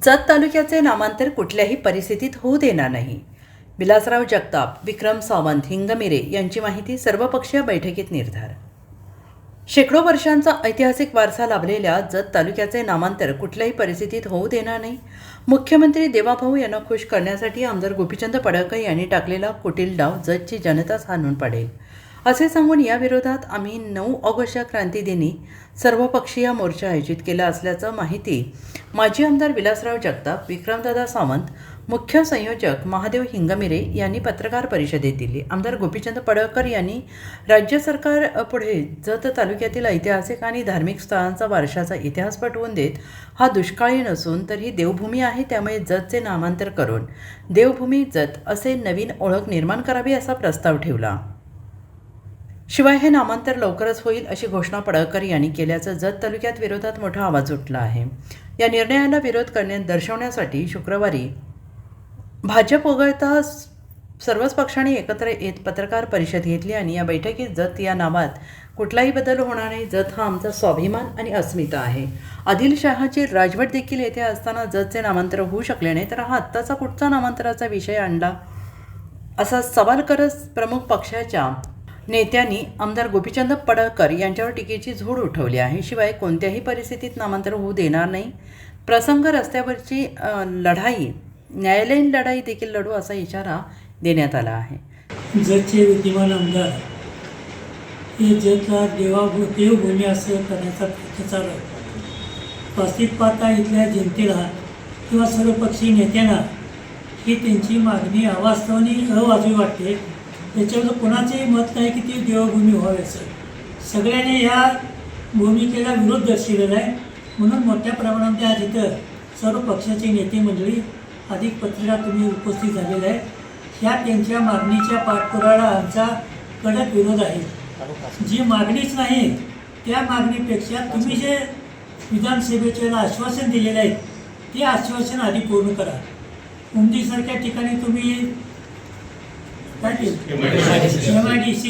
जत तालुक्याचे नामांतर कुठल्याही परिस्थितीत होऊ देणार नाही. विलासराव जगताप, विक्रम सावंत, हिंगमिरे यांची माहिती. सर्वपक्षीय बैठकीत निर्धार. शेकडो वर्षांचा ऐतिहासिक वारसा लाभलेल्या जत तालुक्याचे नामांतर कुठल्याही परिस्थितीत होऊ देणार नाही. मुख्यमंत्री देवाभाऊ यांना खुश करण्यासाठी आमदार गोपीचंद पडळकर यांनी टाकलेला कुटील डाव जतची जनताच हाणून पाडेल असे सांगून या विरोधात आम्ही 9 ऑगस्टच्या क्रांतीदिनी सर्वपक्षीय मोर्चा आयोजित केला असल्याचं माहिती माजी आमदार विलासराव जगताप, विक्रमदादा सावंत, मुख्य संयोजक महादेव हिंगमिरे यांनी पत्रकार परिषदेत दिली. आमदार गोपीचंद पडळकर यांनी राज्य सरकार पुढे जत तालुक्यातील ऐतिहासिक आणि धार्मिक स्थळांचा वारशाचा इतिहास पटवून देत हा दुष्काळी नसून तर ही देवभूमी आहे, त्यामुळे जतचे नामांतर करून देवभूमी जत असे नवीन ओळख निर्माण करावी असा प्रस्ताव ठेवला. शिवाय हे नामांतर लवकरच होईल अशी घोषणा पडळकर यांनी केल्याचं जत तालुक्यात विरोधात मोठा आवाज उठला आहे. या निर्णयाला विरोध दर्शवण्यासाठी शुक्रवारी भाजप वगळता सर्वच पक्षांनी एकत्र येत पत्रकार परिषद घेतली आणि या बैठकीत जत या नावात कुठलाही बदल होणार नाही. जत हा आमचा स्वाभिमान आणि अस्मिता आहे. आदिलशहाची राजवट देखील येथे असताना जतचे नामांतर होऊ शकले नाही, तर हा आत्ताचा कुठचा नामांतराचा विषय आणला असा सवाल करत प्रमुख पक्षाच्या नेत्यांनी आमदार गोपीचंद पडळकर यांच्यावर टीकेची झोड उठवली आहे. शिवाय कोणत्याही परिस्थितीत नामांतर होऊ देणार नाही. प्रसंग रस्त्यावरची लढाई, न्यायालयीन लढाई देखील लढू असा इशारा देण्यात आला आहे. जतचे विद्यमान आमदार हे जतला देवभूमी असं करण्याचा प्रयत्न चालू आहे. वास्तविक पाहता इथल्या जनतेला किंवा सर्वपक्षीय नेत्यांना ही त्यांची मागणी अवास्तव आणि अवाजवी वाटते. त्याच्यावर कोणाचंही मत नाही की ती देवभूमी व्हावी असं. सगळ्यांनी ह्या भूमिकेला विरोध दर्शविलेला आहे. म्हणून मोठ्या प्रमाणामध्ये आज इथं सर्व पक्षाचे नेते मंडळी अधिक पत्रकार तुम्ही उपस्थित झालेले आहे. ह्या त्यांच्या मागणीच्या पाठपुराव्याला आमचा कडक विरोध आहे. जी मागणीच नाही त्या मागणीपेक्षा तुम्ही जे विधानसभेचे आश्वासन दिलेलं आहे ते आश्वासन आधी पूर्ण करा. उमदीसारख्या ठिकाणी तुम्ही काय केलं, MIDC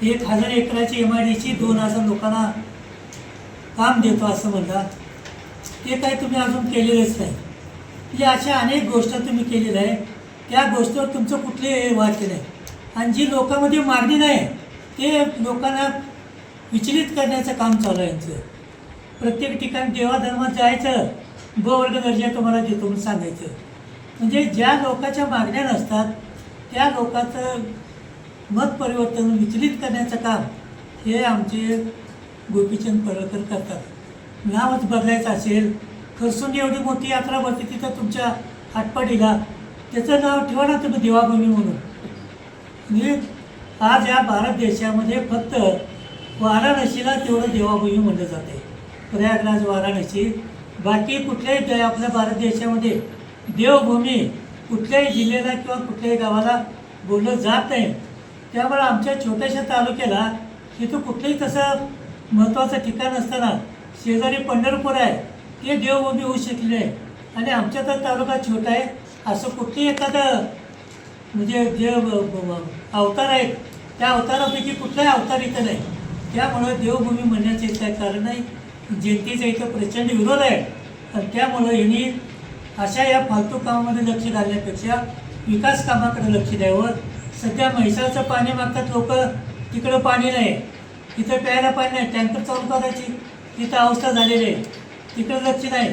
1000 एकराची MIDC 2000 लोकांना काम देतो असं म्हणतात. ते काय तुम्ही अजून केलेलंच नाही. या अशा अनेक गोष्टी तुम्ही केलेल्या आहे. त्या गोष्टीवर तुमचं कुठलेही वाक्य नाही. आणि जी लोकांमध्ये मागणी नाही ते लोकांना विचलित करण्याचं काम चालू आहे यांचं. प्रत्येक ठिकाणी देवाधर्मात जायचं, ब वर्ग दर्जा तुम्हाला देतो म्हणून सांगायचं. म्हणजे ज्या लोकांच्या मागण्या नसतात त्या लोकांचं मत परिवर्तन विचलित करण्याचं काम हे आमचे गोपीचंद पडळकर करतात. नावच बदलायचं असेल, खरसून एवढी मोठी यात्रा भरते तिथं तुमच्या आटपाडीला त्याचं नाव ठेवा ना तुम्ही देवाभूमी म्हणून. म्हणजे आज या भारत देशामध्ये फक्त वाराणसीला तेवढं देवाभूमी म्हणलं जाते, प्रयागराज, वाराणसी. बाकी कुठल्याही आपल्या भारत देशामध्ये देवभूमी कुठल्याही जिल्ह्याला किंवा कुठल्याही गावाला बोललं जात नाही. त्यामुळे आमच्या छोट्याशा तालुक्याला तिथं कुठलंही तसं महत्त्वाचं ठिकाण असताना शेजारी पंढरपूर आहे ते देवभूमी होऊ शकले आहे. आणि आमच्या तर तालुका छोटा आहे, असं कुठलंही एखादं म्हणजे जे अवतार आहेत त्या अवतारापैकी कुठलाही अवतार इथं नाही. त्यामुळं देवभूमी म्हणण्याचे काय कारण नाही. जनतेचा इथं प्रचंड विरोध आहे. आणि त्यामुळं यांनी अशा या फालतू कामामध्ये लक्ष घालण्यापेक्षा विकास कामाकडे लक्ष द्यावं. सध्या म्हैसाळचं पाणी मागतात लोक, तिकडं पाणी नाही, तिथं प्यायला पाणी नाही, टँकर चालू करायची तिथं अवस्था झालेली आहे, तिकडं लक्ष नाही.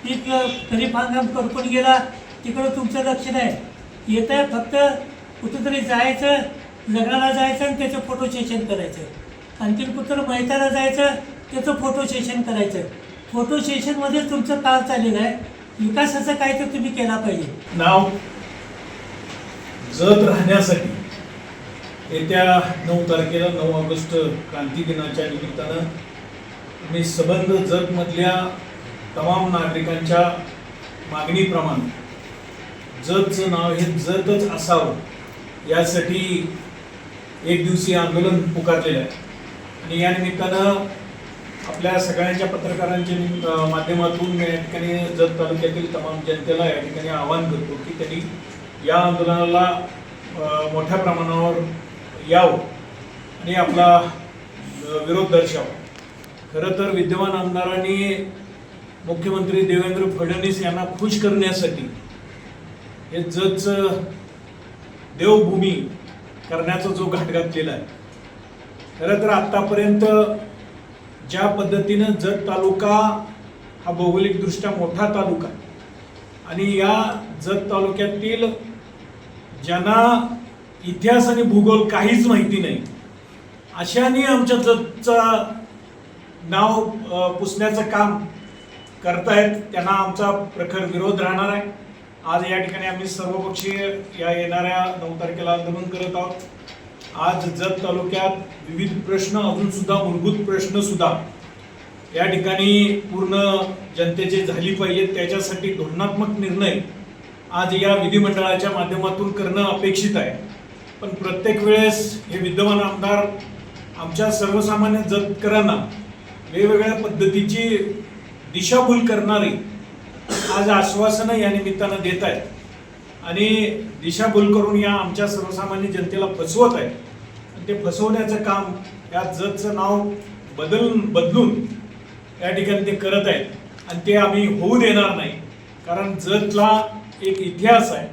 पीक खरीप हंगाम करपून गेला, तिकडं तुमचं लक्ष नाही. येतं आहे फक्त कुठंतरी जायचं, लग्नाला जायचं आणि त्याचं फोटो सेशन करायचं. आणखीन कुठं मैताला जायचं त्याचं फोटो सेशन करायचं. फोटो सेशनमध्येच तुमचं काळ चाललेलं आहे. विकासाचं काय तर तुम्ही केला पाहिजे. नाव जत राहण्यासाठी येत्या 9 तारखेला 9 ऑगस्ट क्रांती दिनाच्या निमित्तानं आम्ही संबंध जतमधल्या तमाम नागरिकांच्या मागणीप्रमाणे जतचं नाव हे जतच असावं यासाठी एक दिवसीय आंदोलन पुकारलेलं आहे. आणि या निमित्तानं आपल्या सगळ्यांच्या पत्रकारांच्या माध्यमातून मी या ठिकाणी जत तालुक्यातील तमाम जनतेला या ठिकाणी आवाहन करतो की त्यांनी या आंदोलनाला मोठ्या प्रमाणावर यावं आणि आपला विरोध दर्शवावा. खरं तर विद्यमान आमदारांनी मुख्यमंत्री देवेंद्र फडणवीस यांना खुश करण्यासाठी हे जतचं देवभूमी करण्याचा जो घाट घातलेला आहे. खरं तर आतापर्यंत ज्या पद्धतीनं जत तालुका हा भौगोलिकदृष्ट्या मोठा तालुका आहे आणि या जत तालुक्यातील ज्यांना इतिहास आणि भूगोल काहीच माहिती नाही अशाने आमच्या जतचं नाव पुसण्याचं काम करतायत, त्यांना आमचा प्रखर विरोध राहणार आहे. आज या ठिकाणी आम्ही सर्वपक्षीय या येणाऱ्या 9 तारखेला आंदोलन करत आहोत. आज जत तालुक्यात विविध प्रश्न, अजून सुद्धा मूलभूत प्रश्न सुद्धा या ठिकाणी पूर्ण जनतेची झाली पाहिजेत, त्याच्यासाठी धोरणात्मक निर्णय आज या विधिमंडळाच्या माध्यमातून करणं अपेक्षित आहे. पण प्रत्येक वेळेस हे विद्यमान आमदार आमच्या सर्वसामान्य जतकरांना वेगवेगळ्या पद्धतीची दिशाभूल करणारी आज आश्वासनं या निमित्तानं देत आहेत आणि दिशाभूल करून या आमच्या सर्वसामान्य जनतेला फसवत आहेत. आणि ते फसवण्याचं काम या जतचं नाव बदलून या ठिकाणी ते करत आहेत आणि ते आम्ही होऊ देणार नाही. कारण जतला एक इतिहास आहे,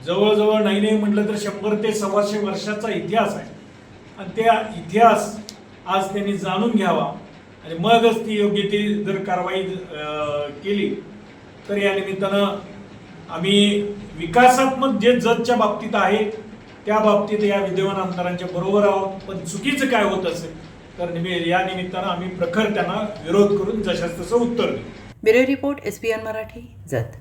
जवळजवळ नाही म्हटलं तर 100 ते 125 वर्षाचा इतिहास आहे आणि त्या इतिहास आज त्यांनी जाणून घ्यावा आणि मगच ती योग्य ती जर कारवाई केली तर या निमित्तानं आम्ही विकासात्मक जे जतच्या बाबतीत आहे त्या बाबतीत या विद्यमान आमदारांच्या बरोबर आहोत. पण चुकीचं काय होत असेल तर या निमित्तानं आम्ही प्रखर त्यांना विरोध करून जशास तसं उत्तर देऊ. Bureau report SPN Marathi, Jat.